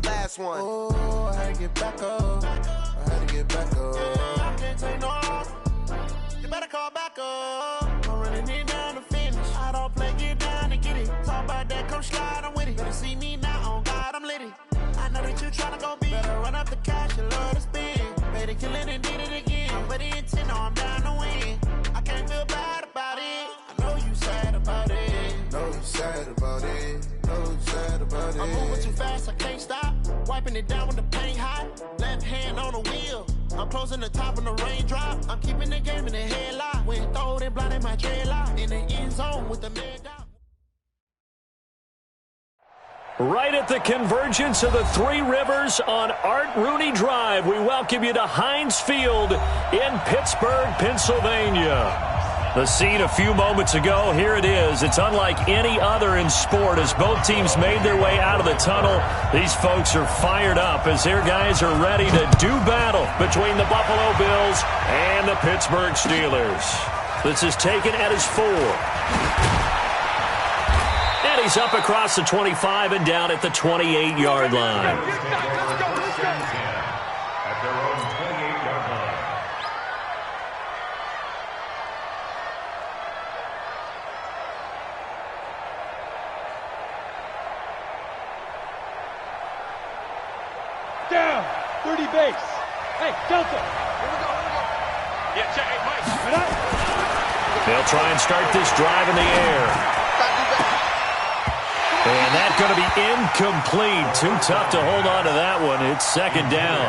last one. Oh, I had to get back up. I had to get back up. I can't take no loss. You better call back up. I'm running it down to finish. I don't play, get down and get it. Talk about that, come slide, I'm with it. Better see me now, on God, I'm litty. I know that you tryna go big. Better run up the cash, you love to spend. Made it, kill it, and did it again. But the intent, no, I'm down to win. I can't feel bad about it. I know you sad about it. Know you sad about it. Know you sad about it. I'm moving too fast, I can't stop. Wiping it down with the paint hot. Left hand on the wheel. I'm closing the top when the raindrop. I'm keeping the game in the headlock. When throwed and blinded my dreadlock. In the end zone with the man down. Right at the convergence of the Three Rivers on Art Rooney Drive, we welcome you to Heinz Field in Pittsburgh, Pennsylvania. The scene a few moments ago, here it is. It's unlike any other in sport as both teams made their way out of the tunnel. These folks are fired up as their guys are ready to do battle between the Buffalo Bills and the Pittsburgh Steelers. This is taken at his 4. And he's up across the 25 and down at the 28-yard line. At their own 28-yard line. Down, 30 base. Hey, Delta. Here we go. Yeah, check. Hey, Mike. They'll try and start this drive in the air. And that's going to be incomplete. Too tough to hold on to that one. It's second down.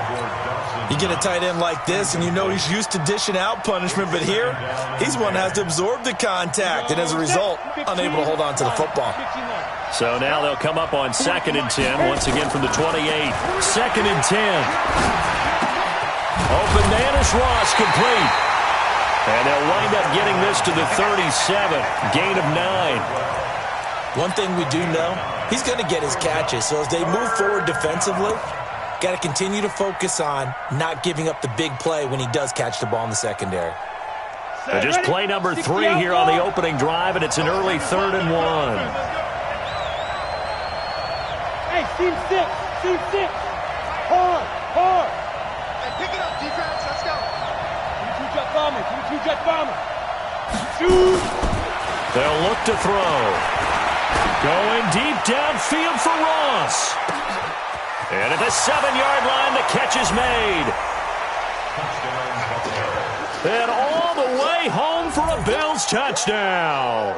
You get a tight end like this, and you know he's used to dishing out punishment, but here, he's one that has to absorb the contact, and as a result, unable to hold on to the football. So now they'll come up on 2nd and 10, once again from the 28. 2nd and 10. Open man is Ross, complete. And they'll wind up getting this to the 37. Gain of 9. One thing we do know, he's going to get his catches. So as they move forward defensively, got to continue to focus on not giving up the big play when he does catch the ball in the secondary. So just play number 3 here on the opening drive, and it's an early 3rd and 1. Hey, team 6. Hard. Hey, pick it up, defense. Let's go. Team 2 jet bomber. Shoot. They'll look to throw. Going deep downfield for Ross. And at the 7-yard line, the catch is made. And all the way home for a Bills touchdown.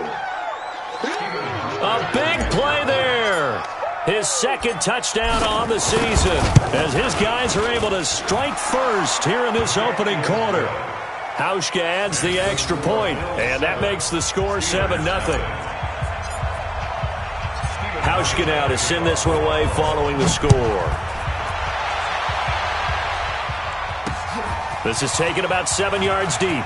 A big play there. His 2nd touchdown on the season as his guys are able to strike first here in this opening quarter. Hauschka adds the extra point, and that makes the score 7-0. Hauschka now to send this one away following the score. This is taken about 7 yards deep.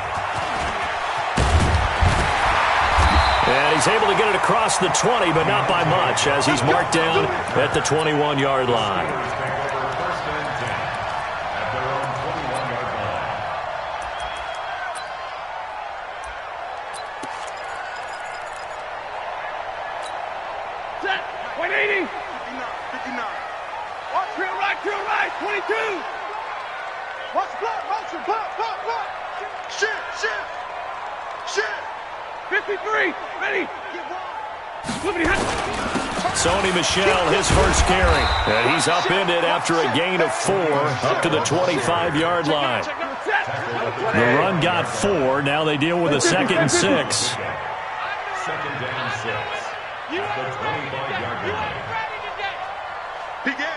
And he's able to get it across the 20, but not by much, as he's marked down at the 21-yard line. Sony Michel, his first carry. And he's upended after a gain of 4 up to the 25-yard line. The run got 4. Now they deal with a 2nd and 6. 2nd down 6. The 25-yard line. Begin.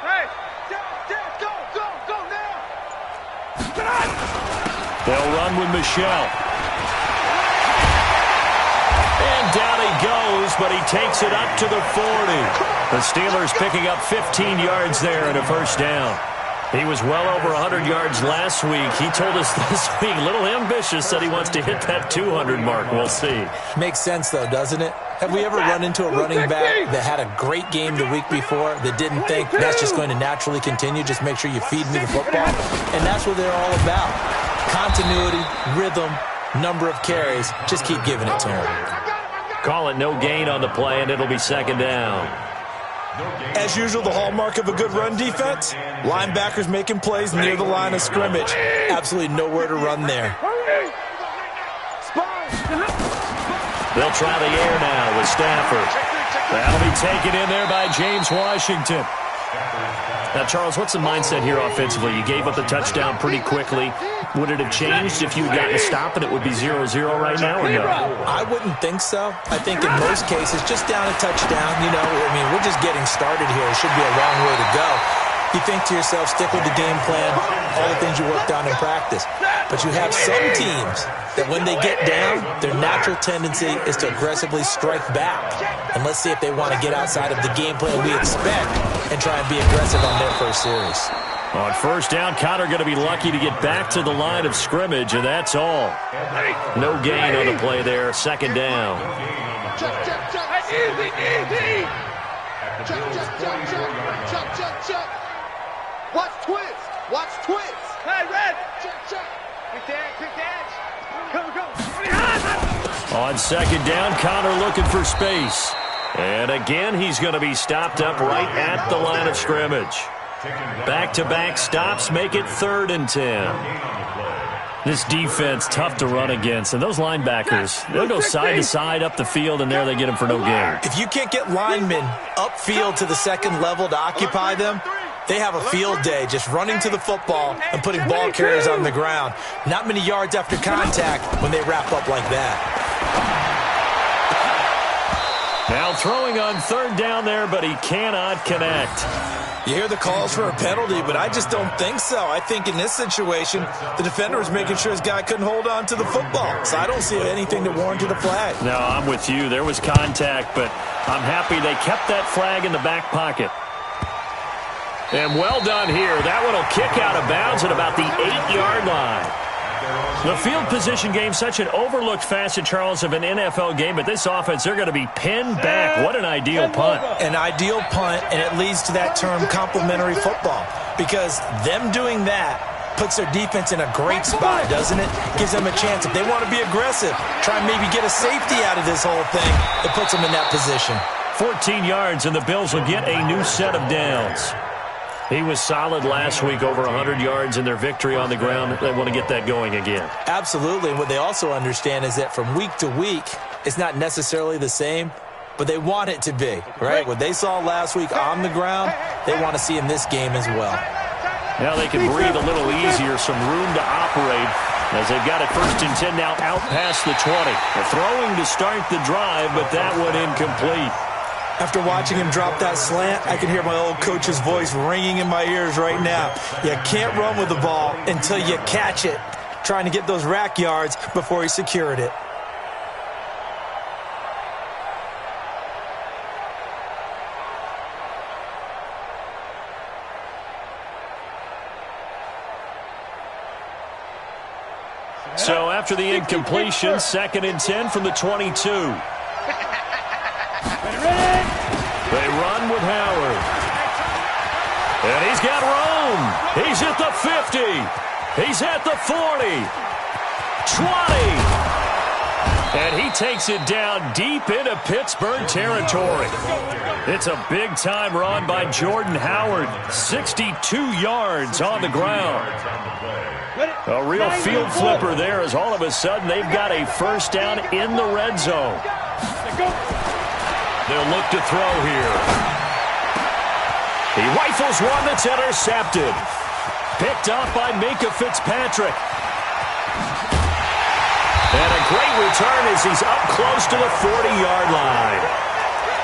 Hey, go now. They'll run with Michel. And down he goes, but he takes it up to the 40. The Steelers picking up 15 yards there and a first down. He was well over 100 yards last week. He told us this week, a little ambitious, said he wants to hit that 200 mark. We'll see. Makes sense, though, doesn't it? Have we ever run into a running back that had a great game the week before that didn't think that's just going to naturally continue? Just make sure you feed me the football. And that's what they're all about. Continuity, rhythm, number of carries. Just keep giving it to him. Call it no gain on the play, and it'll be second down. As usual, the hallmark of a good run defense, linebackers making plays near the line of scrimmage. Absolutely nowhere to run there. They'll try the air now with Stafford. That'll be taken in there by James Washington. Now, Charles, what's the mindset here offensively? You gave up the touchdown pretty quickly. Would it have changed if you had gotten a stop and it would be 0-0 right now, or no? I wouldn't think so. I think in most cases, just down a touchdown, we're just getting started here. It should be a long way to go. You think to yourself, stick with the game plan, all the things you worked on in practice. But you have some teams that when they get down, their natural tendency is to aggressively strike back. And let's see if they want to get outside of the game plan we expect and try and be aggressive on their first series. On first down, Connor going to be lucky to get back to the line of scrimmage, and that's all. No gain on the play there, second down. Check. Easy. Check. Watch twist. Hey, Red. Check. Quick dash. Go. On second down, Connor looking for space. And again, he's going to be stopped up right at the line of scrimmage. Back-to-back stops make it 3rd and 10. This defense, tough to run against. And those linebackers, they'll go side to side up the field, and there they get them for no gain. If you can't get linemen upfield to the second level to occupy them, they have a field day just running to the football and putting ball carriers on the ground. Not many yards after contact when they wrap up like that. Now throwing on 3rd down there, but he cannot connect. You hear the calls for a penalty, but I just don't think so. I think in this situation, the defender was making sure his guy couldn't hold on to the football. So I don't see anything that warranted a flag. No, I'm with you. There was contact, but I'm happy they kept that flag in the back pocket. And well done here. That one will kick out of bounds at about the 8-yard line. The field position game, such an overlooked facet, Charles, of an NFL game, but this offense, they're going to be pinned back. What an ideal punt. An ideal punt, and it leads to that term complementary football, because them doing that puts their defense in a great spot, doesn't it? Gives them a chance. If they want to be aggressive, try and maybe get a safety out of this whole thing, it puts them in that position. 14 yards, and the Bills will get a new set of downs. He was solid last week, over 100 yards in their victory on the ground. They want to get that going again. Absolutely. And what they also understand is that from week to week, it's not necessarily the same, but they want it to be, right? What they saw last week on the ground, they want to see in this game as well. Now they can breathe a little easier, some room to operate as they've got it 1st and 10 now out past the 20. They're throwing to start the drive, but that one incomplete. After watching him drop that slant, I can hear my old coach's voice ringing in my ears right now. You can't run with the ball until you catch it, trying to get those rack yards before he secured it. So after the incompletion, 2nd and 10 from the 22. They run with Howard. And he's got room. He's at the 50. He's at the 40. 20. And he takes it down deep into Pittsburgh territory. It's a big-time run by Jordan Howard. 62 yards on the ground. A real field flipper there as all of a sudden they've got a first down in the red zone. They'll look to throw here. He rifles one that's intercepted. Picked off by Minka Fitzpatrick. And a great return as he's up close to the 40-yard line.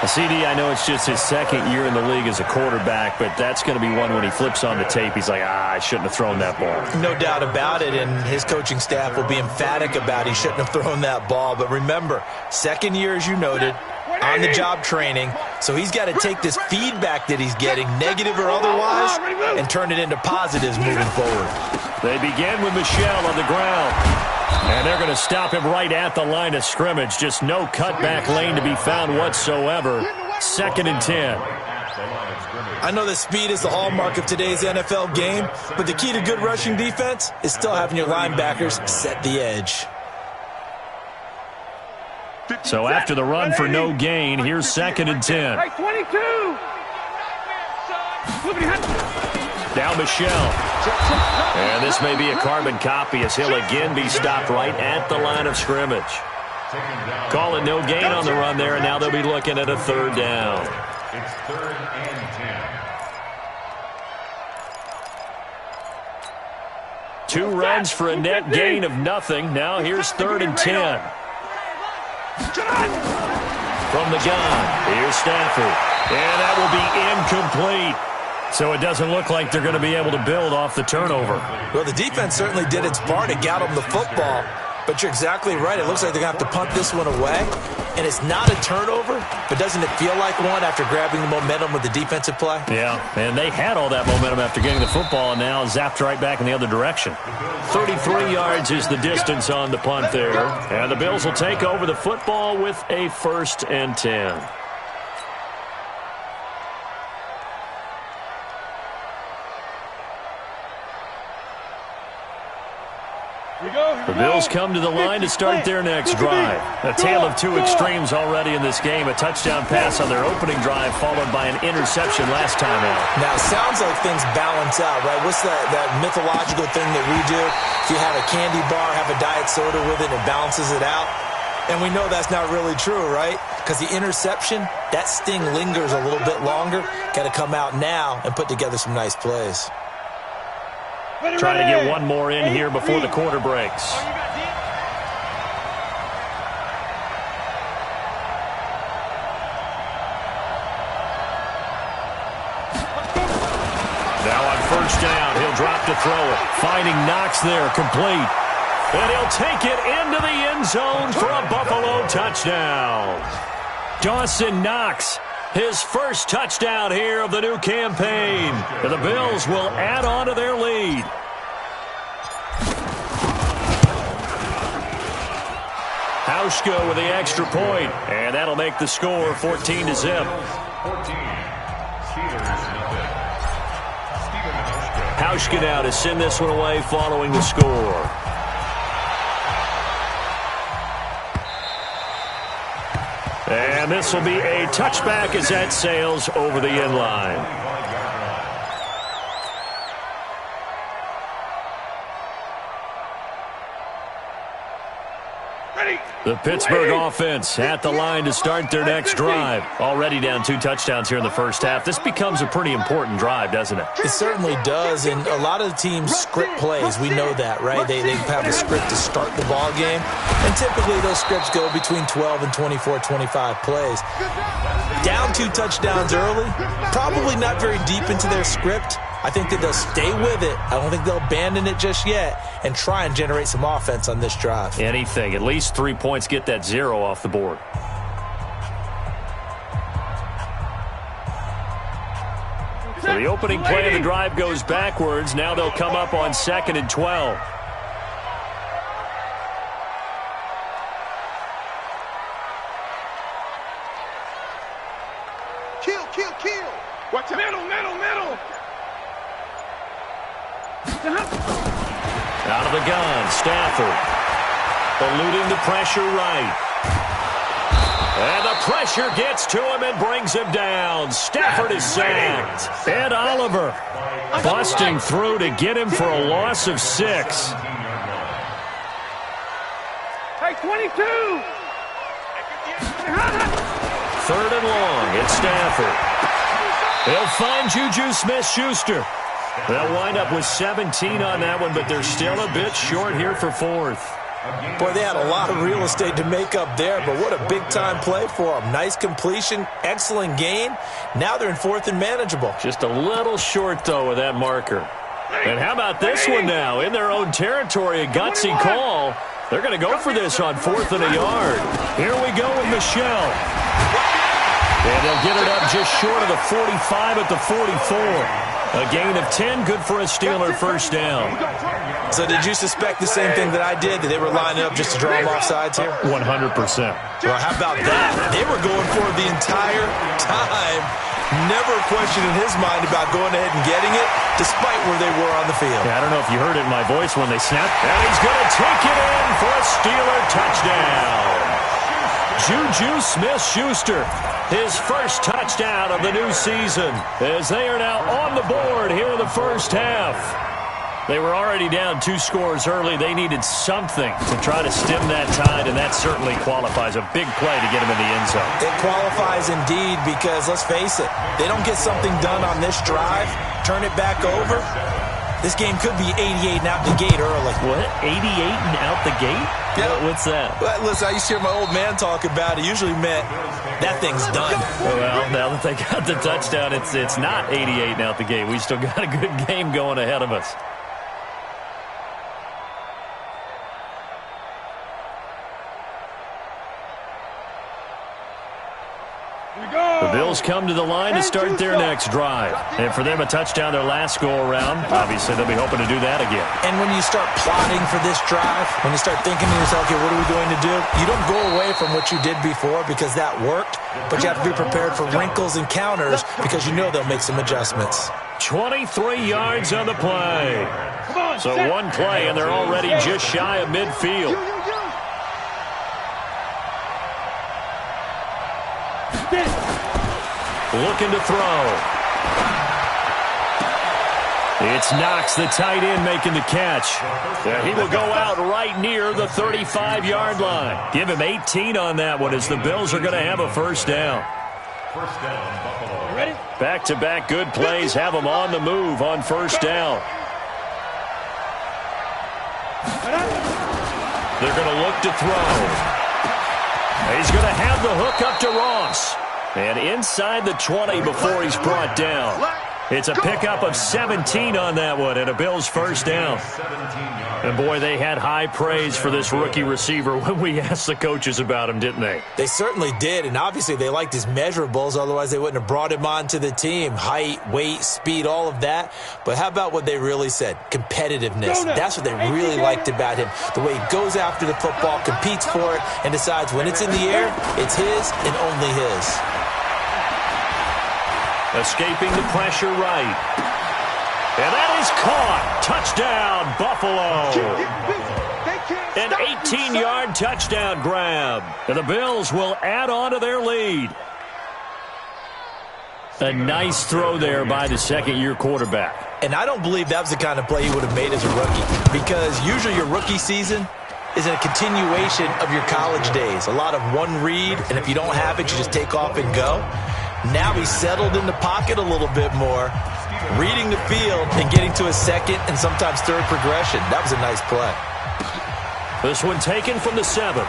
CD, I know it's just his 2nd year in the league as a quarterback, but that's going to be one when he flips on the tape. He's like, I shouldn't have thrown that ball. No doubt about it, and his coaching staff will be emphatic about he shouldn't have thrown that ball. But remember, 2nd year, as you noted, on-the-job training, so he's got to take this feedback that he's getting, negative or otherwise, and turn it into positives moving forward. They begin with Michelle on the ground. And they're going to stop him right at the line of scrimmage. Just no cutback lane to be found whatsoever. 2nd and 10. I know that speed is the hallmark of today's NFL game, but the key to good rushing defense is still having your linebackers set the edge. So after the run for no gain, here's 2nd and 10. Hey, 22! Now Michelle. And this may be a carbon copy as he'll again be stopped right at the line of scrimmage. Call it no gain on the run there, and now they'll be looking at a 3rd down. It's 3rd and 10. 2 runs for a net gain of nothing. Now here's 3rd and 10. From the gun, here's Stafford. And that will be incomplete. So it doesn't look like they're going to be able to build off the turnover. Well, the defense certainly did its part to get them the football. But you're exactly right. It looks like they're going to have to punt this one away. And it's not a turnover, but doesn't it feel like one after grabbing the momentum with the defensive play? Yeah, and they had all that momentum after getting the football and now zapped right back in the other direction. 33 yards is the distance on the punt there. And the Bills will take over the football with a 1st and 10. The Bills come to the line to start their next drive. A tale of 2 extremes already in this game. A touchdown pass on their opening drive followed by an interception last time out. Now, it sounds like things balance out, right? What's that mythological thing that we do? If you have a candy bar, have a diet soda with it, it balances it out. And we know that's not really true, right? Because the interception, that sting lingers a little bit longer. Got to come out now and put together some nice plays. Trying to get one more in here before the quarter breaks. Now on 1st down, he'll drop to throw it. Finding Knox there, complete. And he'll take it into the end zone for a Buffalo touchdown. Dawson Knox, his first touchdown here of the new campaign. And the Bills will add on to their lead. Hauschka with the extra point, and that'll make the score 14-0. Hauschka now to send this one away following the score. And this will be a touchback as that sails over the end line. The Pittsburgh offense at the line to start their next drive. Already down 2 touchdowns here in the first half. This becomes a pretty important drive, doesn't it? It certainly does, and a lot of the teams script plays. We know that, right? They have a script to start the ball game, and typically those scripts go between 12 and 24, 25 plays. Down 2 touchdowns early, probably not very deep into their script. I think that they'll stay with it. I don't think they'll abandon it just yet and try and generate some offense on this drive. Anything. At least 3 points, get that 0 off the board. So the opening play of the drive goes backwards. Now they'll come up on 2nd and 12. Kill. Watch out. Middle. Out of the gun, Stafford. Eluding the pressure right. And the pressure gets to him and brings him down. Stafford is sacked. Ed Oliver busting through to get him for a loss of 6. Hey, 22! 3rd and long, it's Stafford. They'll find Juju Smith-Schuster. They'll wind up with 17 on that one, but they're still a bit short here for 4th. Boy, they had a lot of real estate to make up there, but what a big-time play for them. Nice completion, excellent gain. Now they're in 4th and manageable. Just a little short, though, with that marker. And how about this one now? In their own territory, a gutsy call. They're going to go for this on 4th and a yard. Here we go with Michelle. And they'll get it up just short of the 45 at the 44. A gain of 10, good for a Steeler first down. So did you suspect the same thing that I did, that they were lining up just to draw them off sides here? 100%. Well, how about that? They were going for it the entire time. Never a question in his mind about going ahead and getting it, despite where they were on the field. Yeah, I don't know if you heard it in my voice when they snapped. And he's going to take it in for a Steeler touchdown. Juju Smith-Schuster, his first touchdown of the new season, as they are now on the board here in the first half. They were already down 2 scores early. They needed something to try to stem that tide, and that certainly qualifies. A big play to get them in the end zone. It qualifies indeed because, let's face it, they don't get something done on this drive, turn it back over. This game could be 88 and out the gate early. What? 88 and out the gate? Yeah. What's that? Well, listen, I used to hear my old man talk about it. Usually meant that thing's done. Well, now that they got the touchdown, it's not 88 and out the gate. We still got a good game going ahead of us. The Bills come to the line to start their next drive. And for them, a touchdown their last go-around. Obviously, they'll be hoping to do that again. And when you start plotting for this drive, when you start thinking to yourself, okay, what are we going to do? You don't go away from what you did before because that worked, but you have to be prepared for wrinkles and counters because you know they'll make some adjustments. 23 yards on the play. So one play, and they're already just shy of midfield. Looking to throw. It's Knox, the tight end, making the catch. He will go out right near the 35-yard line. Give him 18 on that one as the Bills are going to have a first down. Back-to-back good plays have them on the move on first down. They're going to look to throw. He's going to have the hook up to Ross. And inside the 20 before he's brought down. It's a pickup of 17 on that one and a Bills first down. And, boy, they had high praise for this rookie receiver when we asked the coaches about him, didn't they? They certainly did, and obviously they liked his measurables. Otherwise, they wouldn't have brought him onto the team. Height, weight, speed, all of that. But how about what they really said? Competitiveness. That's what they really liked about him. The way he goes after the football, competes for it, and decides when it's in the air, it's his and only his. Escaping the pressure right. And that is caught. Touchdown, Buffalo. An 18-yard touchdown grab. And the Bills will add on to their lead. A nice throw there by the second-year quarterback. And I don't believe that was the kind of play he would have made as a rookie. Because usually your rookie season is a continuation of your college days. A lot of one read, and if you don't have it, you just take off and go. Now he's settled in the pocket a little bit more, reading the field and getting to a second and sometimes third progression. That was a nice play. This one taken from the 7th.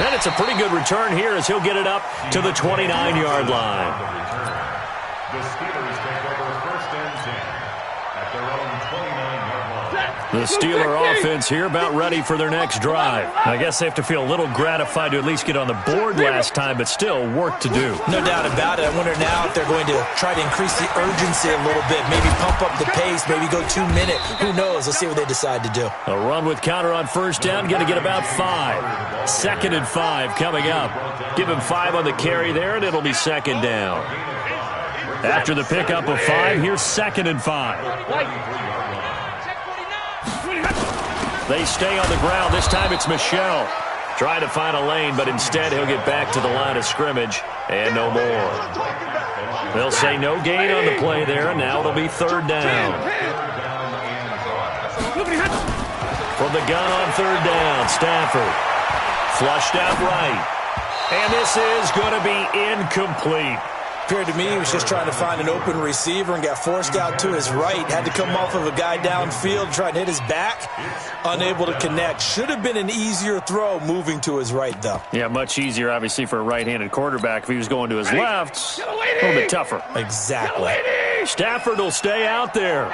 And it's a pretty good return here as he'll get it up to the 29-yard line. The Steelers take over first and 10 at their own 29-yard line. The Steeler offense here about ready for their next drive. I guess they have to feel a little gratified to at least get on the board last time, but still work to do. No doubt about it. I wonder now if they're going to try to increase the urgency a little bit, maybe pump up the pace, maybe go 2-minute. Who knows? Let's see what they decide to do. A run with counter on first down, going to get about 5. Second and 5 coming up. Give him 5 on the carry there, and it'll be second down. After the pickup of 5, here's second and 5. They stay on the ground. This time it's Michel trying to find a lane, but instead he'll get back to the line of scrimmage and no more. They'll say no gain on the play there, and now it'll be third down. From the gun on third down, Stafford flushed out right. And this is going to be incomplete. Appeared to me he was just trying to find an open receiver and got forced out to his right. Had to come off of a guy downfield, trying to hit his back. Unable to connect. Should have been an easier throw moving to his right, though. Yeah, much easier, obviously, for a right-handed quarterback. If he was going to his left, a little bit tougher. Exactly. Stafford will stay out there.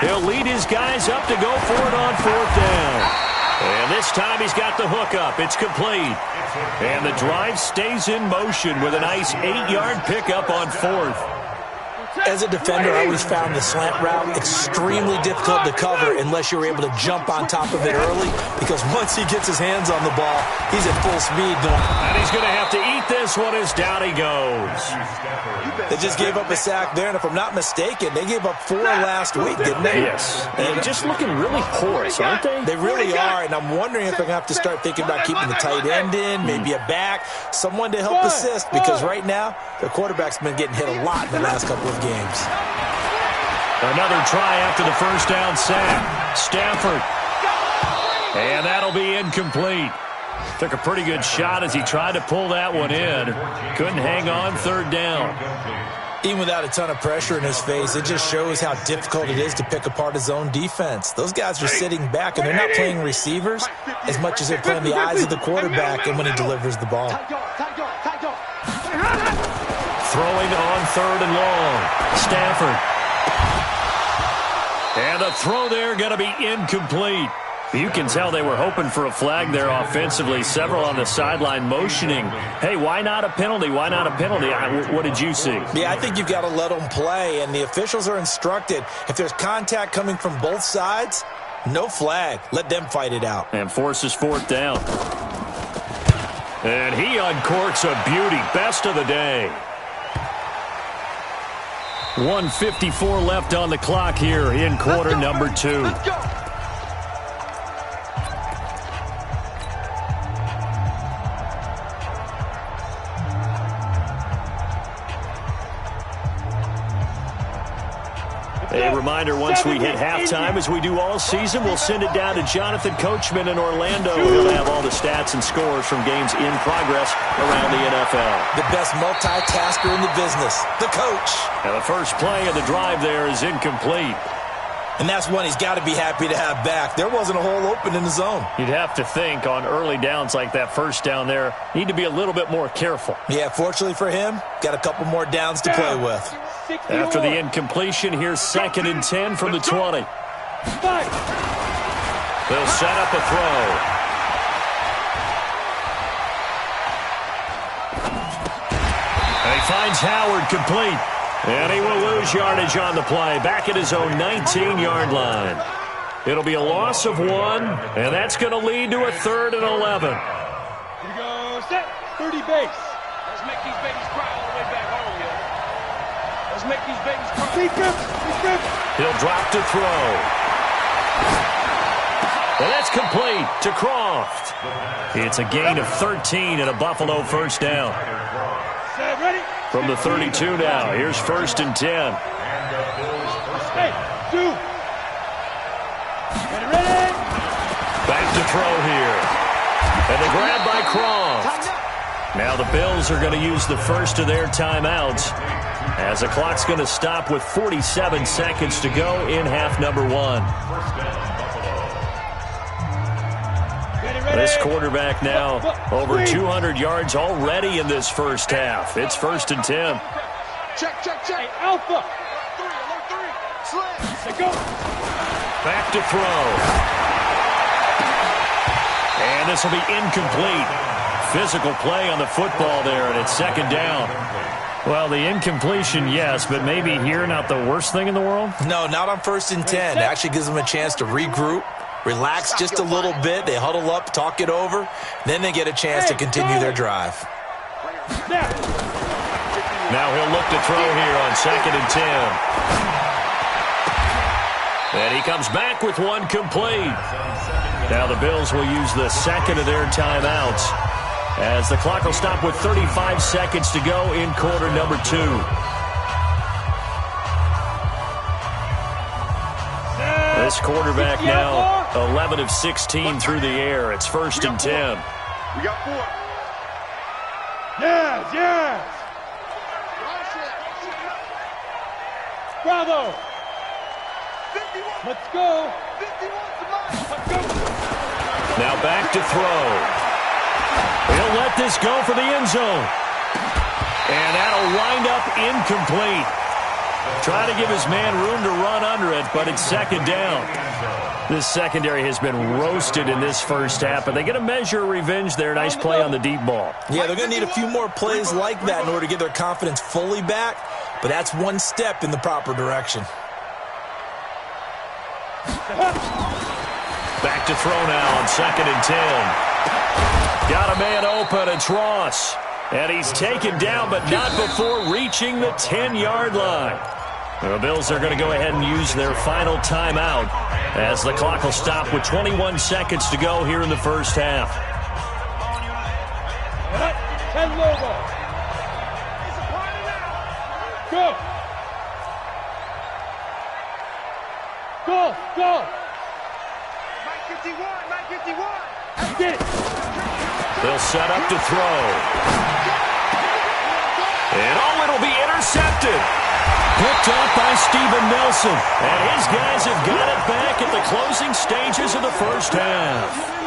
He'll lead his guys up to go for it on fourth down. And this time he's got the hook up. It's complete. And the drive stays in motion with a nice 8-yard pickup on fourth. As a defender, I always found the slant route extremely difficult to cover unless you're able to jump on top of it early, because once he gets his hands on the ball, he's at full speed going. And he's going to have to eat this one as down he goes. They just gave up a sack there, and if I'm not mistaken, they gave up 4 last week, didn't they? Yes. And just looking really porous, aren't they? They really are, and I'm wondering if they're going to have to start thinking about keeping the tight end in, maybe a back, someone to help assist, because right now, their quarterback's been getting hit a lot in the last couple of games. Another try after the first down sack. Stafford. And that'll be incomplete. Took a pretty good shot as he tried to pull that one in. Couldn't hang on third down. Even without a ton of pressure in his face, it just shows how difficult it is to pick apart his own defense. Those guys are sitting back, and they're not playing receivers as much as they're playing the eyes of the quarterback and when he delivers the ball. Throwing on third and long. Stafford. And the throw there going to be incomplete. You can tell they were hoping for a flag there offensively. Several on the sideline motioning, hey, why not a penalty? Why not a penalty? What did you see? Yeah, I think you've got to let them play, and the officials are instructed. If there's contact coming from both sides, no flag. Let them fight it out. And forces fourth down. And he uncorks a beauty. Best of the day. 1:54 left on the clock here in quarter number 2. Let's go. A reminder, once we hit halftime, as we do all season, we'll send it down to Jonathan Coachman in Orlando. He'll have all the stats and scores from games in progress around the NFL. The best multitasker in the business, the coach. Now the first play of the drive there is incomplete. And that's one he's got to be happy to have back. There wasn't a hole open in the zone. You'd have to think on early downs like that first down there, need to be a little bit more careful. Yeah, fortunately for him, got a couple more downs to play with. After the incompletion, here's 2nd and 10 from the 20. They'll set up a throw. And he finds Howard complete. And he will lose yardage on the play. Back at his own 19-yard line. It'll be a loss of 1, and that's going to lead to a 3rd and 11. Here we go, set, 30 base. Let's make these babies cry all the way back home, yo. Let's make these babies cry. Defense. He'll drop to throw. And that's complete to Croft. It's a gain of 13 and a Buffalo first down. Set, ready? From the 32 now, here's 1st and 10. Hey, 2. Ready? Back to throw here. And the grab by Croft. Now the Bills are going to use the first of their timeouts, as the clock's going to stop with 47 seconds to go in half number 1. This quarterback now over 200 yards already in this first half. It's 1st and 10. Check. Hey, Alpha. Alert 3. Slam. Go. Back to throw. And this will be incomplete. Physical play on the football there, and it's 2nd down. Well, the incompletion, yes, but maybe here not the worst thing in the world? No, not on 1st and 10. It actually gives them a chance to regroup, relax just a little bit. They huddle up, talk it over. Then they get a chance to continue their drive. Now he'll look to throw here on 2nd and 10. And he comes back with one complete. Now the Bills will use the 2nd of their timeouts, as the clock will stop with 35 seconds to go in quarter number 2. This quarterback now 11 of 16 through the air. It's 1st and 10. We got 4. Yes. Bravo. Let's go. Let's go. Now back to throw. He'll let this go for the end zone. And that'll wind up incomplete. Try to give his man room to run under it, but it's 2nd down. This secondary has been roasted in this first half, but they get a measure of revenge there. Nice play on the deep ball. Yeah, they're going to need a few more plays like that in order to get their confidence fully back. but that's one step in the proper direction. Back to throw now on 2nd and 10. Got a man open, it's Ross. And he's taken down, but not before reaching the 10-yard line. The Bills are going to go ahead and use their final timeout as the clock will stop with 21 seconds to go here in the first half. 10 logo. Go. Go. Go. Mike 51. Get it. They'll set up to throw. And it'll be intercepted. Picked up by Steven Nelson. And his guys have got it back at the closing stages of the first half.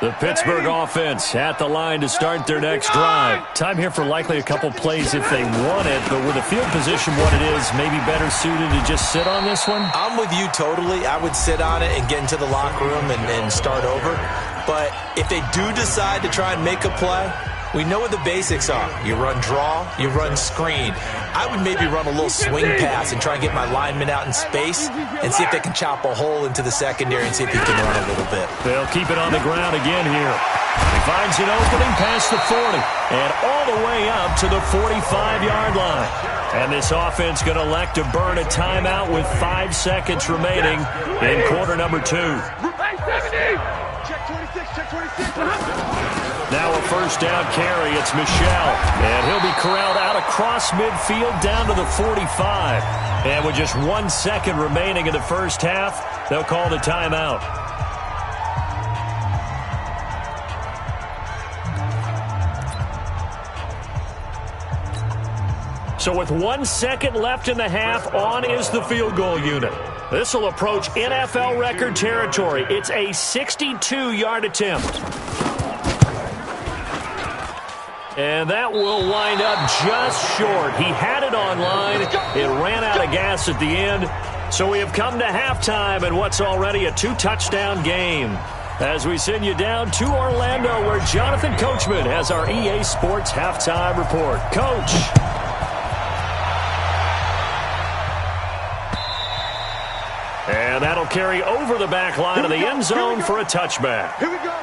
The Pittsburgh offense at the line to start their next drive. Time here for likely a couple plays if they want it, but with the field position what it is, maybe better suited to just sit on this one? I'm with you totally. I would sit on it and get into the locker room and start over. But if they do decide to try and make a play, we know what the basics are. You run draw, you run screen. I would maybe run a little swing pass and try and get my lineman out in space and see if they can chop a hole into the secondary and see if he can run a little bit. They'll keep it on the ground again here. He finds an opening past the 40 and all the way up to the 45-yard line. And this offense going to elect to burn a timeout with 5 seconds remaining in quarter number 2. Check 26, check 26. Now a first down carry. It's Michel. And he'll be corralled out across midfield down to the 45. And with just 1 second remaining in the first half, they'll call the timeout. So with 1 second left in the half, on is the field goal unit. This will approach NFL record territory. It's a 62-yard attempt. And that will wind up just short. He had it on line. It ran out of gas at the end. So we have come to halftime in what's already a 2-touchdown game. As we send you down to Orlando, where Jonathan Coachman has our EA Sports halftime report. Coach. And that'll carry over the back line of the end zone for a touchback. Here we go.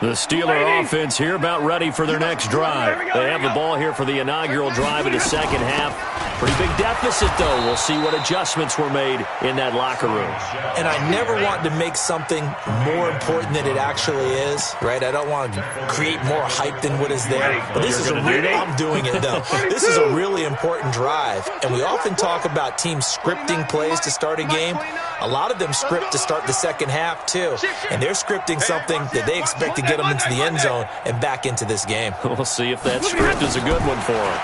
The Steeler offense here about ready for their next drive. They have the ball here for the inaugural drive of the second half. Pretty big deficit, though. We'll see what adjustments were made in that locker room. And I never want to make something more important than it actually is, right? I don't want to create more hype than what is there. But this is I'm doing it, though. This is a really important drive. And we often talk about teams scripting plays to start a game. A lot of them script to start the second half, too. And they're scripting something that they expect to get them into the end zone and back into this game. We'll see if that script is a good one for them.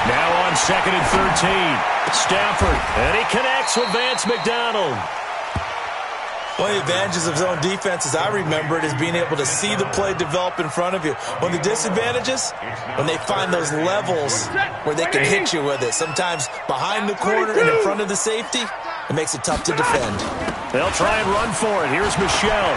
Now on 2nd and 13, Stafford, and he connects with Vance McDonald. One of the advantages of zone defense, as I remember it, is being able to see the play develop in front of you. One of the disadvantages, when they find those levels where they can hit you with it, sometimes behind the corner and in front of the safety, it makes it tough to defend. They'll try and run for it. Here's Michel.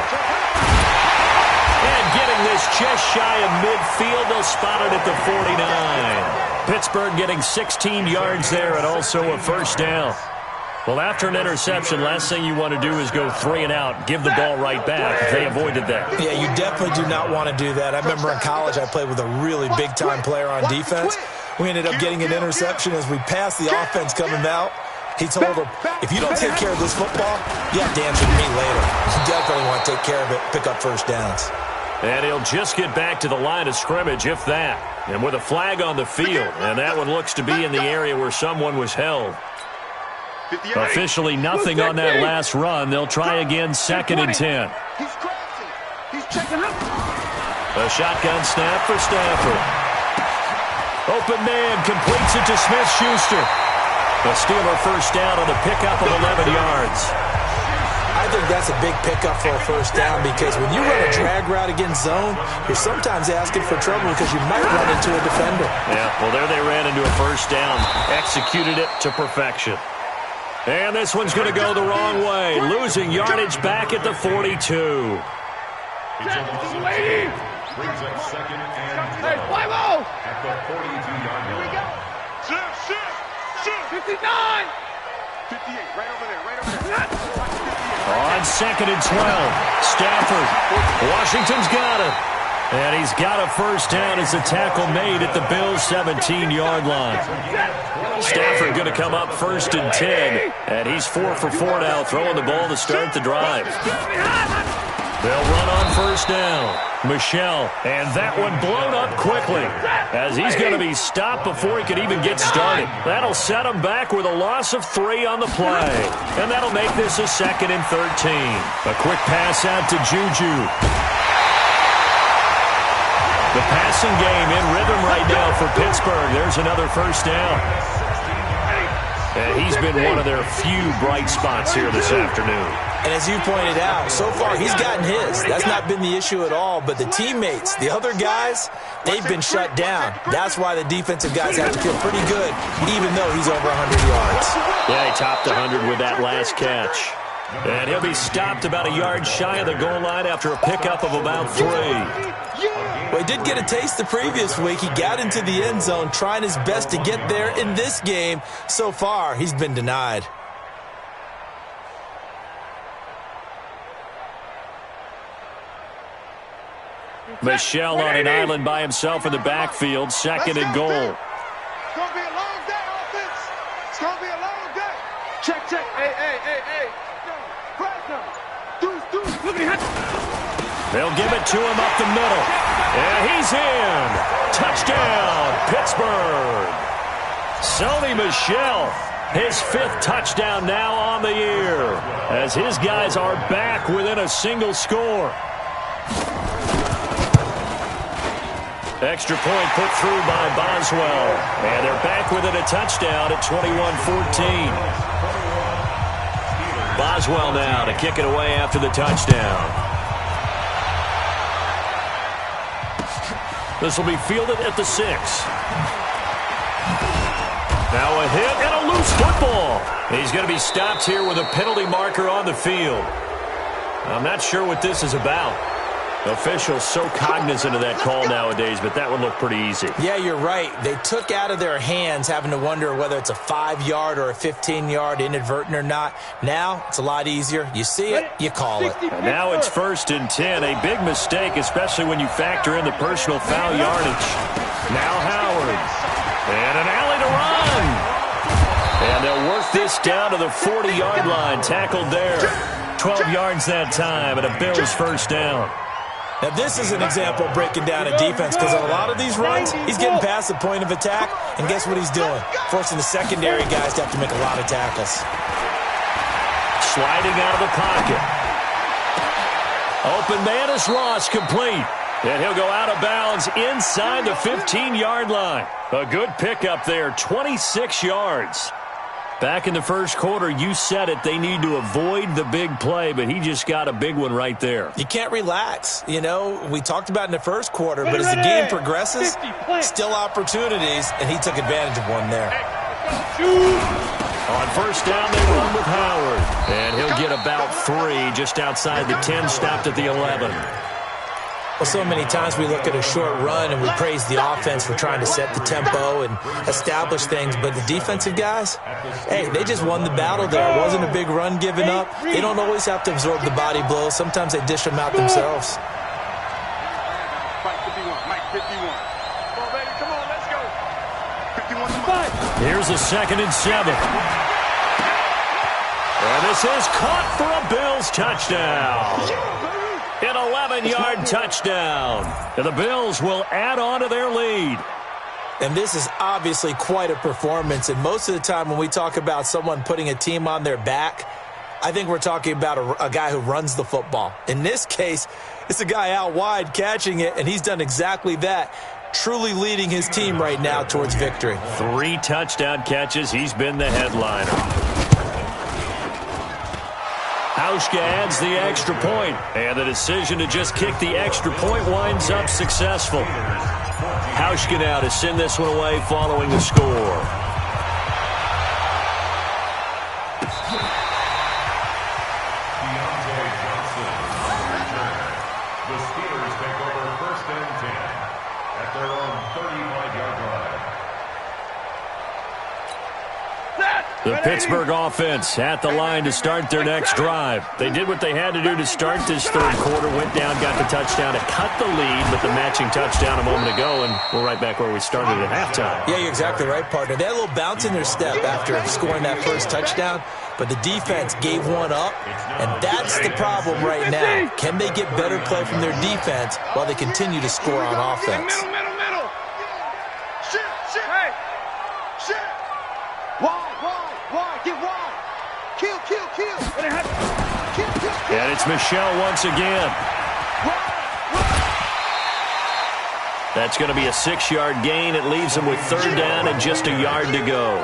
And getting this just shy of midfield, they'll spot it at the 49. Pittsburgh getting 16 yards there and also a first down. Well, after an interception, last thing you want to do is go 3 and out, give the ball right back. They avoided that. Yeah, you definitely do not want to do that. I remember in college I played with a really big-time player on defense. We ended up getting an interception as we passed the offense coming out. He told him, if you don't take care of this football, you have to answer to me later. You definitely want to take care of it, pick up first downs. And he'll just get back to the line of scrimmage, if that. And with a flag on the field, and that one looks to be in the area where someone was held. Officially nothing on that last run. They'll try again, 2nd and 10. He's crossing. He's checking up. A shotgun snap for Stafford. Open man completes it to Smith-Schuster. The Steeler first down on the pickup of 11 yards. I think that's a big pickup for a first down because when you run a drag route against zone, you're sometimes asking for trouble because you might run into a defender. Yeah, well, there they ran into a first down. Executed it to perfection. And this one's going to go the wrong way. Losing yardage back at the 42. Brings up second and 12 at the 42-yard line. Shift. 59. 58, right over there. On second and 12, Stafford. Washington's got it. And he's got a first down as the tackle made at the Bills' 17-yard line. Stafford going to come up first and 10. And he's 4 for 4 now, throwing the ball to start the drive. They'll run on first down. Michel, and that one blown up quickly as he's going to be stopped before he can even get started. That'll set him back with a loss of 3 on the play. And that'll make this a second and 13. A quick pass out to Juju. The passing game in rhythm right now for Pittsburgh. There's another first down. And he's been one of their few bright spots here this afternoon. And as you pointed out, so far he's gotten his. That's not been the issue at all. But the teammates, the other guys, they've been shut down. That's why the defensive guys have to feel pretty good, even though he's over 100 yards. Yeah, he topped 100 with that last catch. And he'll be stopped about a yard shy of the goal line after a pickup of about 3. Well, he did get a taste the previous week. He got into the end zone trying his best to get there in this game. So far, he's been denied. Michel on an island by himself in the backfield, second and goal. It's going to be a long day, offense. It's going to be a long day. Check. Hey. Deuce. Look at him. They'll give it to him up the middle. And he's in. Touchdown, Pittsburgh. Sony Michel, his 5th touchdown now on the year, as his guys are back within a single score. Extra point put through by Boswell. And they're back within a touchdown at 21-14. Boswell now to kick it away after the touchdown. This will be fielded at the 6. Now a hit and a loose football. He's going to be stopped here with a penalty marker on the field. I'm not sure what this is about. Officials so cognizant of that call nowadays, but that would look pretty easy. Yeah, you're right. They took out of their hands having to wonder whether it's a 5-yard or a 15-yard inadvertent or not. Now it's a lot easier. You see it, you call it. And now it's 1st and 10. A big mistake, especially when you factor in the personal foul yardage. Now Howard. And an alley to run. And they'll work this down to the 40-yard line. Tackled there. 12 yards that time, and a Bills first down. Now, this is an example of breaking down a defense because on a lot of these runs, he's getting past the point of attack, and guess what he's doing? Forcing the secondary guys to have to make a lot of tackles. Sliding out of the pocket. Open man is lost, complete. And he'll go out of bounds inside the 15-yard line. A good pickup there, 26 yards. Back in the first quarter, you said it, they need to avoid the big play, but he just got a big one right there. You can't relax. You know, we talked about in the first quarter, but as the game progresses, still opportunities, and he took advantage of one there. On first down, they run with Howard, and he'll get about 3 just outside the 10, stopped at the 11. Well, so many times we look at a short run and we praise the offense for trying to set the tempo and establish things, but the defensive guys, hey, they just won the battle there. It wasn't a big run given up. They don't always have to absorb the body blows. Sometimes they dish them out themselves. Mike 51. Come on, baby. Come on, let's go. 51 to Mike. Here's a 2nd and 7. And this is caught for a Bills touchdown. An 11-yard touchdown. And the Bills will add on to their lead. And this is obviously quite a performance. And most of the time when we talk about someone putting a team on their back, I think we're talking about a guy who runs the football. In this case, it's a guy out wide catching it, and he's done exactly that. Truly leading his team right now towards victory. 3 touchdown catches. He's been the headliner. Hauschka adds the extra point, and the decision to just kick the extra point winds up successful. Hauschka now to send this one away following the score. The Steelers take over 1st and 10 at their own 35-yard line. The Pittsburgh offense at the line to start their next drive. They did what they had to do to start this third quarter, went down, got the touchdown to cut the lead, but the matching touchdown a moment ago, and we're right back where we started at halftime. Yeah, you're exactly right, partner. They had a little bounce in their step after scoring that first touchdown, but the defense gave one up, and that's the problem right now. Can they get better play from their defense while they continue to score on offense? Middle. Shit. Hey. Shit. Wide. Get wide. Kill. And it's Michel once again. That's going to be a 6-yard gain. It leaves them with 3rd down and just a yard to go.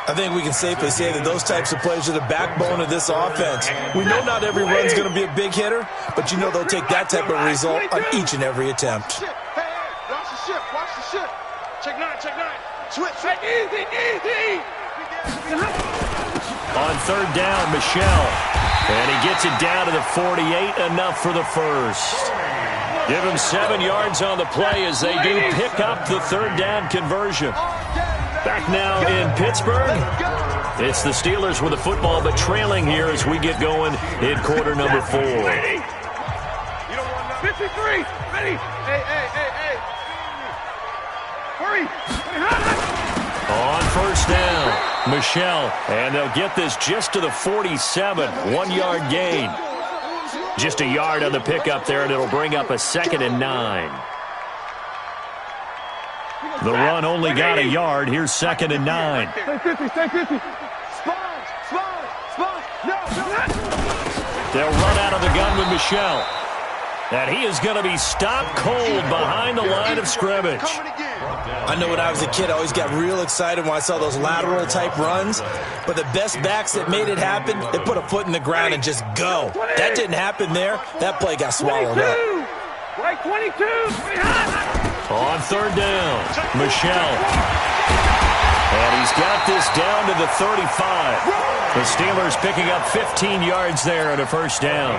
I think we can safely say that those types of plays are the backbone of this offense. We know not every run's going to be a big hitter, but you know they'll take that type of result on each and every attempt. Hey, watch the ship. Check 9. Switch. Easy. On 3rd down, Michel. And he gets it down to the 48, enough for the first. Give him 7 yards on the play as they do pick up the 3rd down conversion. Back now in Pittsburgh. It's the Steelers with the football, but trailing here as we get going in quarter number 4. Ready? You don't want that. 53. Ready? Hey. Hurry. On 1st down, Michel, and they'll get this just to the 47, 1-yard gain. Just a yard on the pickup there, and it'll bring up a 2nd and 9. The run only got a yard. Here's 2nd and 9. Stay 50. Sponge. No. They'll run out of the gun with Michel. And he is going to be stopped cold behind the line of scrimmage. I know when I was a kid, I always got real excited when I saw those lateral-type runs. But the best backs that made it happen, they put a foot in the ground and just go. That didn't happen there. That play got swallowed up. Right, 22. On 3rd down, Michel. And he's got this down to the 35. The Steelers picking up 15 yards there and a 1st down.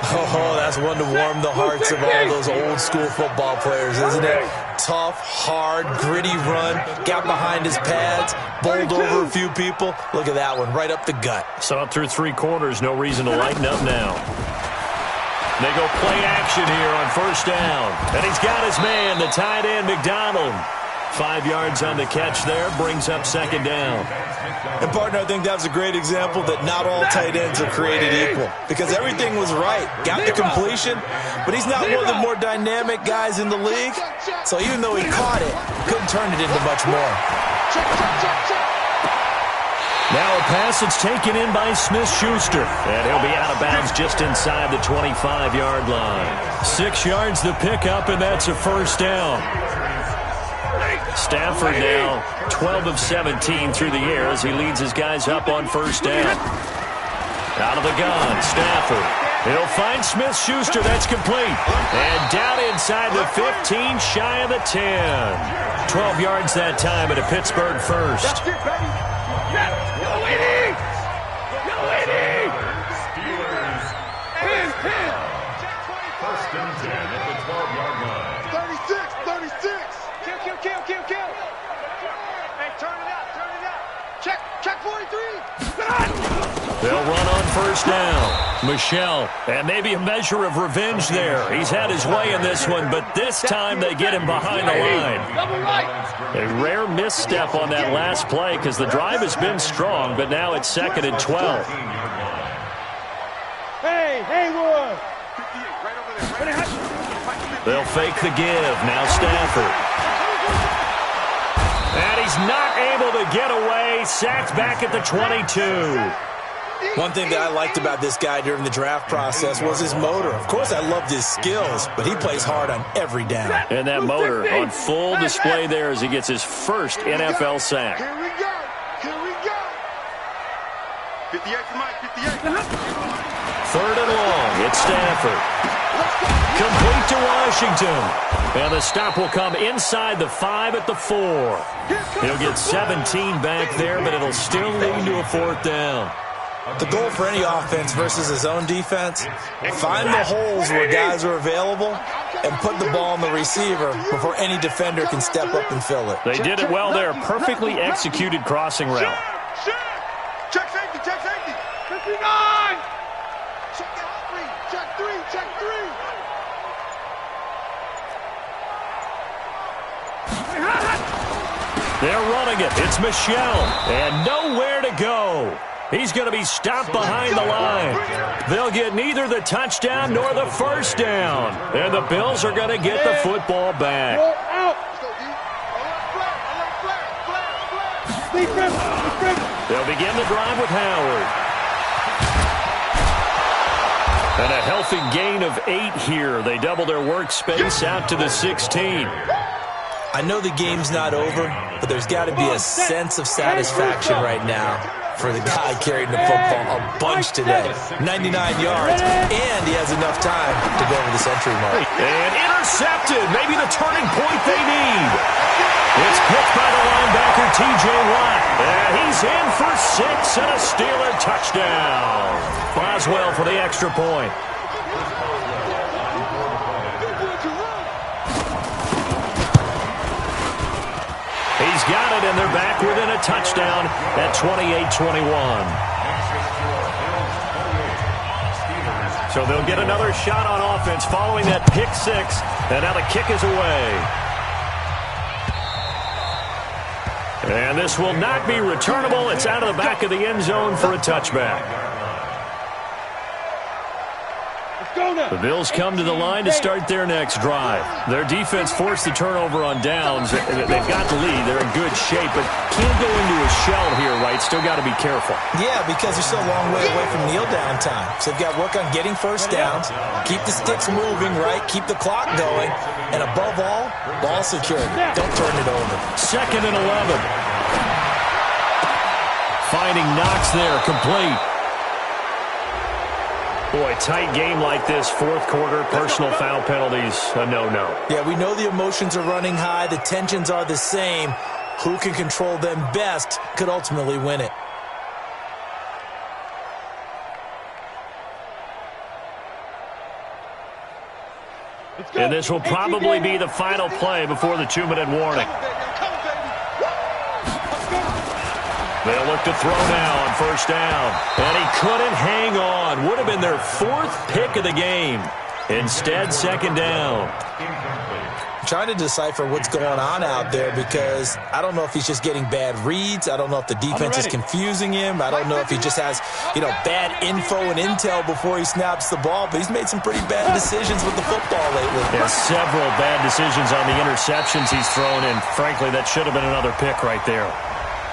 Oh, that's one to warm the hearts of all those old-school football players, isn't it? Tough, hard, gritty run, got behind his pads, bowled over a few people. Look at that one, right up the gut. Saw it through 3 quarters, no reason to lighten up now. They go play action here on 1st down. And he's got his man, the tight end, McDonald. 5 yards on the catch there, brings up 2nd down. And, partner, I think that was a great example that not all tight ends are created equal. Because everything was right. Got the completion, but he's not one of the more dynamic guys in the league. So even though he caught it, couldn't turn it into much more. Now a pass that's taken in by Smith-Schuster. And he'll be out of bounds just inside the 25-yard line. 6 yards the pickup, and that's a 1st down. Stafford now 12 of 17 through the air as he leads his guys up on 1st down. Out of the gun, Stafford. He'll find Smith-Schuster. That's complete. And down inside the 15, shy of the 10. 12 yards that time at a Pittsburgh 1st. Steelers. 1st and 10 at the 12-yard line. 36. Kill. Hey, turn it out. Check 43. They'll run on 1st down. Michel, and maybe a measure of revenge there. He's had his way in this one, but this time they get him behind the line. A rare misstep on that last play because the drive has been strong, but now it's 2nd and 12. Hey, Haywood. They'll fake the give. Now Stafford. And he's not able to get away. Sacked back at the 22. One thing that I liked about this guy during the draft process was his motor. Of course, I loved his skills, but he plays hard on every down. And that motor on full display there as he gets his first NFL sack. Here we go. 58 for Mike, 58. 3rd and long. It's Stafford. Complete to Washington. And the stop will come inside the 5 at the 4. He'll get 17 back there, but it'll still lead to a 4th down. The goal for any offense versus his own defense, find the holes where guys are available and put the ball on the receiver before any defender can step up and fill it. They did it well there. Perfectly executed crossing route. Check safety, check safety. 59. Check out 3, check 3, check 3. They're running it. It's Michel. And nowhere to go. He's going to be stopped behind the line. They'll get neither the touchdown nor the 1st down. And the Bills are going to get the football back. They'll begin the drive with Howard. And a healthy gain of 8 here. They double their workspace out to the 16. I know the game's not over, but there's got to be a sense of satisfaction right now for the guy carrying the football a bunch today. 99 yards, and he has enough time to go over the century mark. And intercepted. Maybe the turning point they need. It's picked by the linebacker, T.J. Watt. And he's in for 6 and a Steeler touchdown. Boswell for the extra point. He's got it, and they're back within a touchdown at 28-21. So they'll get another shot on offense following that pick 6, and now the kick is away. And this will not be returnable. It's out of the back of the end zone for a touchback. The Bills come to the line to start their next drive. Their defense forced the turnover on downs. They've got the lead. They're in good shape, but can't go into a shell here, right? Still got to be careful. Yeah, because they're still a long way away from kneel down time. So they've got to work on getting 1st downs, keep the sticks moving, right? Keep the clock going, and above all, ball security. Don't turn it over. 2nd and 11. Finding Knox there, complete. Boy, tight game like this, 4th quarter, personal foul penalties, a no-no. Yeah, we know the emotions are running high. The tensions are the same. Who can control them best could ultimately win it. And this will probably be the final play before the 2-minute warning. They'll look to throw now on 1st down. And he couldn't hang on. Would have been their 4th pick of the game. Instead, 2nd down. I'm trying to decipher what's going on out there because I don't know if he's just getting bad reads. I don't know if the defense is confusing him. I don't know if he just has, bad info and intel before he snaps the ball. But he's made some pretty bad decisions with the football lately. Yeah, several bad decisions on the interceptions he's thrown. And frankly, that should have been another pick right there.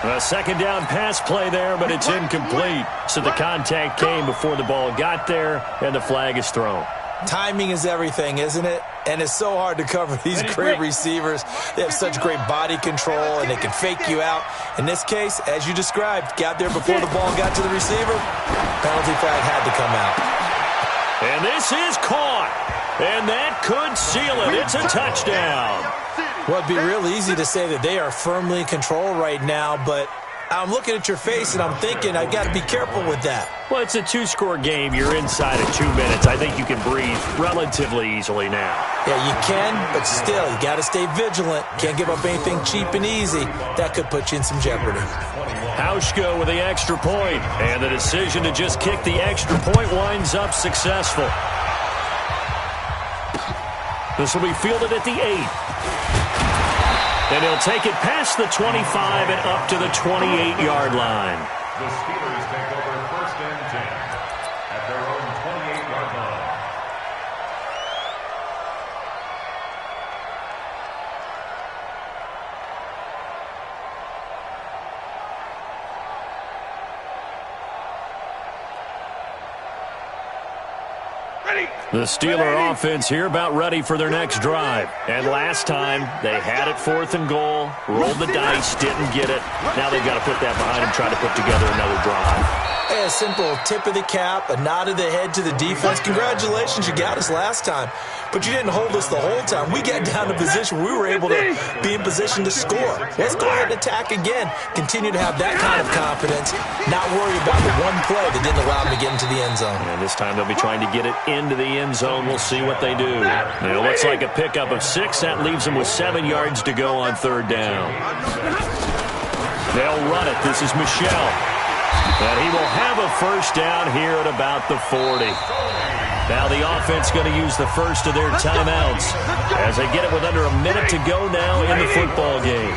A 2nd down pass play there, but it's incomplete. So the contact came before the ball got there, and the flag is thrown. Timing is everything, isn't it? And it's so hard to cover these great receivers. They have such great body control, and they can fake you out. In this case, as you described, got there before the ball got to the receiver. Penalty flag had to come out. And this is caught. And that could seal it. It's a touchdown. Well, it'd be real easy to say that they are firmly in control right now, but I'm looking at your face and I'm thinking I've got to be careful with that. Well, it's a 2-score game. You're inside of 2 minutes. I think you can breathe relatively easily now. Yeah, you can, but still, you got to stay vigilant. Can't give up anything cheap and easy. That could put you in some jeopardy. Hauschka with the extra point, and the decision to just kick the extra point winds up successful. This will be fielded at the 8. And he'll take it past the 25 and up to the 28-yard line. The Steelers take over 1st and 10 at their own 28-yard line. The Steeler offense here about ready for their next drive. And last time, they had it 4th and goal, rolled the dice, didn't get it. Now they've got to put that behind them, try to put together another drive. Hey, a simple tip of the cap, a nod of the head to the defense. Congratulations, you got us last time. But you didn't hold us the whole time. We got down to position. We were able to be in position to score. Let's go ahead and attack again. Continue to have that kind of confidence. Not worry about the one play that didn't allow them to get into the end zone. And this time they'll be trying to get it into the end zone. We'll see what they do. It looks like a pickup of 6. That leaves them with 7 yards to go on 3rd down. They'll run it. This is Michel. And he will have a 1st down here at about the 40. Now the offense going to use the first of their timeouts as they get it with under a minute to go now in the football game.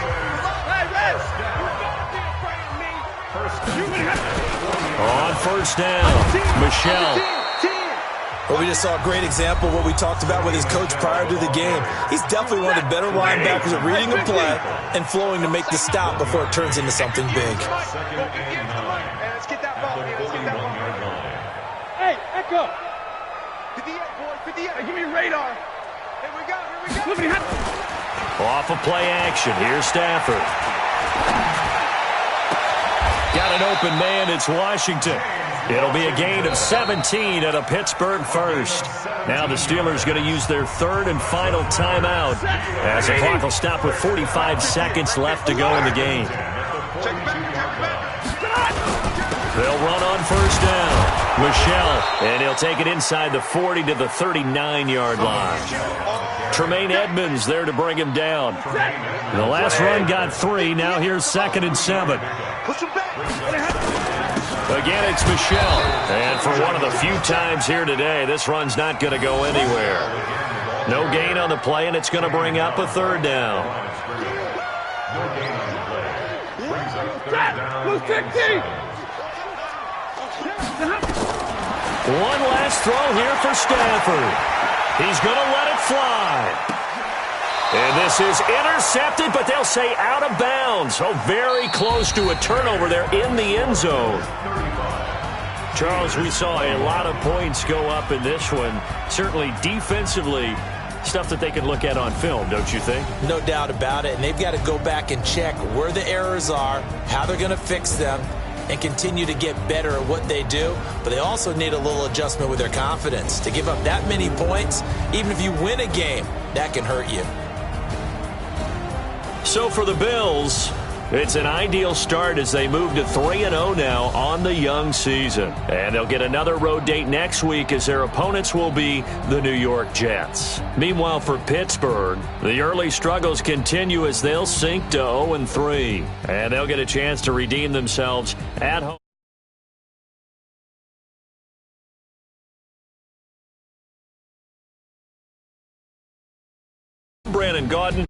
On 1st down, Michel. Well, we just saw a great example of what we talked about with his coach prior to the game. He's definitely one of the better linebackers at reading a play and flowing to make the stop before it turns into something big. Hey, Echo. Give me radar. Here we go. Off of play action. Here's Stafford. Got an open man. It's Washington. It'll be a gain of 17 at a Pittsburgh 1st. Now the Steelers going to use their 3rd and final timeout as the clock will stop with 45 seconds left to go in the game. They'll run on 1st down. Michel, and he'll take it inside the 40 to the 39-yard line. Tremaine Edmonds there to bring him down. The last run got 3. Now here's 2nd and 7. Again, it's Michel. And for one of the few times here today, this run's not going to go anywhere. No gain on the play, and it's going to bring up a 3rd down. One last throw here for Stafford. He's going to let it fly. And this is intercepted, but they'll say out of bounds. So very close to a turnover there in the end zone. Charles, we saw a lot of points go up in this one. Certainly defensively, stuff that they can look at on film, don't you think? No doubt about it. And they've got to go back and check where the errors are, how they're going to fix them, and continue to get better at what they do. But they also need a little adjustment with their confidence. To give up that many points, even if you win a game, that can hurt you. So for the Bills, it's an ideal start as they move to 3-0 now on the young season. And they'll get another road date next week as their opponents will be the New York Jets. Meanwhile, for Pittsburgh, the early struggles continue as they'll sink to 0-3. And they'll get a chance to redeem themselves at home. Brandon Gaudin.